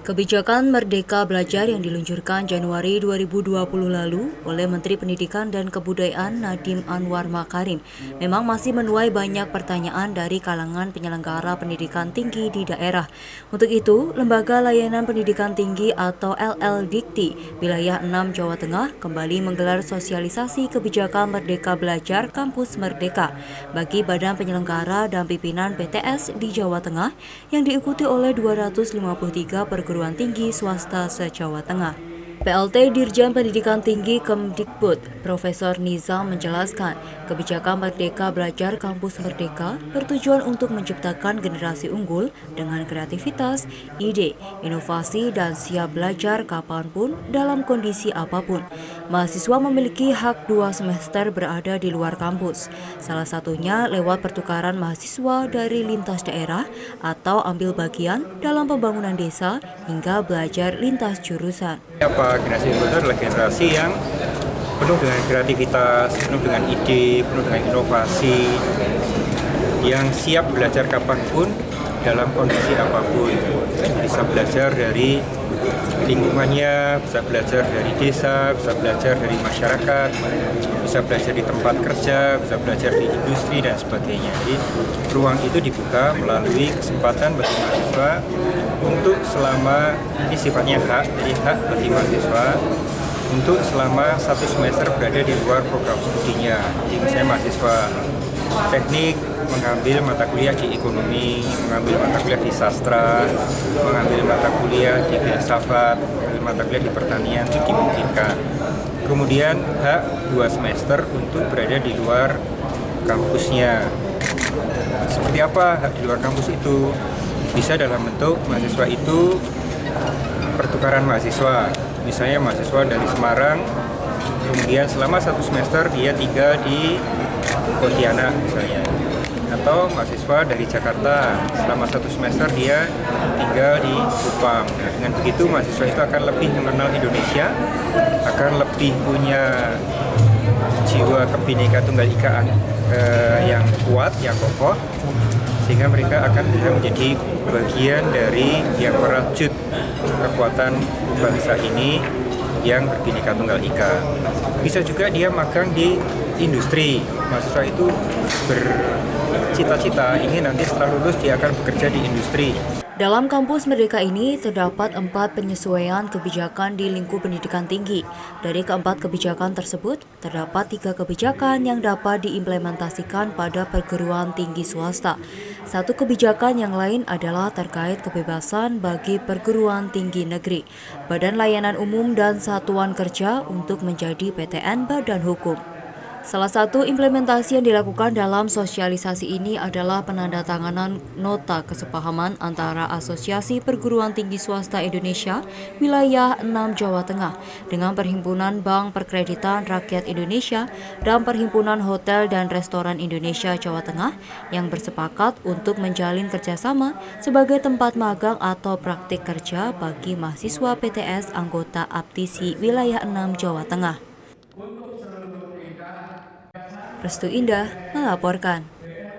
Kebijakan Merdeka Belajar yang diluncurkan Januari 2020 lalu oleh Menteri Pendidikan dan Kebudayaan Nadiem Anwar Makarim memang masih menuai banyak pertanyaan dari kalangan penyelenggara pendidikan tinggi di daerah. Untuk itu, Lembaga Layanan Pendidikan Tinggi atau LLDikti Wilayah 6 Jawa Tengah kembali menggelar sosialisasi kebijakan Merdeka Belajar Kampus Merdeka bagi badan penyelenggara dan pimpinan PTS di Jawa Tengah yang diikuti oleh 253 perguruan tinggi swasta se-Jawa Tengah. PLT Dirjen Pendidikan Tinggi Kemdikbud, Profesor Nizam menjelaskan, kebijakan Merdeka Belajar Kampus Merdeka bertujuan untuk menciptakan generasi unggul dengan kreativitas, ide, inovasi, dan siap belajar kapanpun dalam kondisi apapun. Mahasiswa memiliki hak 2 semester berada di luar kampus, salah satunya lewat pertukaran mahasiswa dari lintas daerah atau ambil bagian dalam pembangunan desa hingga belajar lintas jurusan. Generasi unggul itu adalah generasi yang penuh dengan kreativitas, penuh dengan ide, penuh dengan inovasi, yang siap belajar kapanpun dalam kondisi apapun. Bisa belajar dari lingkungannya, bisa belajar dari desa, bisa belajar dari masyarakat, bisa belajar di tempat kerja, bisa belajar di industri dan sebagainya. Jadi ruang itu dibuka melalui kesempatan bagi mahasiswa untuk selama, ini sifatnya hak, jadi hak bagi mahasiswa untuk selama 1 semester berada di luar program studinya. Jadi misalnya mahasiswa teknik mengambil mata kuliah di ekonomi, mengambil mata kuliah di sastra, mengambil mata kuliah di filsafat, mengambil mata kuliah di pertanian, itu dimungkinkan. Kemudian hak 2 semester untuk berada di luar kampusnya. Seperti apa hak di luar kampus itu? Bisa dalam bentuk mahasiswa itu pertukaran mahasiswa. Misalnya mahasiswa dari Semarang, kemudian selama 1 semester dia tinggal di Pontianak misalnya. Atau mahasiswa dari Jakarta, selama 1 semester dia tinggal di Kupang. Nah, dengan begitu mahasiswa itu akan lebih mengenal Indonesia, akan lebih punya jiwa Kebhinneka Tunggal Ika yang kuat, yang kokoh, sehingga mereka akan bisa menjadi bagian dari yang merajut kekuatan bangsa ini yang Kebhinneka Tunggal Ika. Bisa juga dia magang di industri. Mahasiswa itu bercita-cita ingin nanti setelah lulus dia akan bekerja di industri. Dalam kampus Merdeka ini terdapat 4 penyesuaian kebijakan di lingkup pendidikan tinggi. Dari keempat kebijakan tersebut, terdapat 3 kebijakan yang dapat diimplementasikan pada perguruan tinggi swasta. 1 kebijakan yang lain adalah terkait kebebasan bagi perguruan tinggi negeri, Badan Layanan Umum dan Satuan Kerja untuk menjadi PTN Badan Hukum. Salah satu implementasi yang dilakukan dalam sosialisasi ini adalah penandatanganan nota kesepahaman antara Asosiasi Perguruan Tinggi Swasta Indonesia Wilayah 6 Jawa Tengah dengan Perhimpunan Bank Perkreditan Rakyat Indonesia dan Perhimpunan Hotel dan Restoran Indonesia Jawa Tengah yang bersepakat untuk menjalin kerjasama sebagai tempat magang atau praktik kerja bagi mahasiswa PTS anggota APTISI Wilayah 6 Jawa Tengah. Restu Indah melaporkan.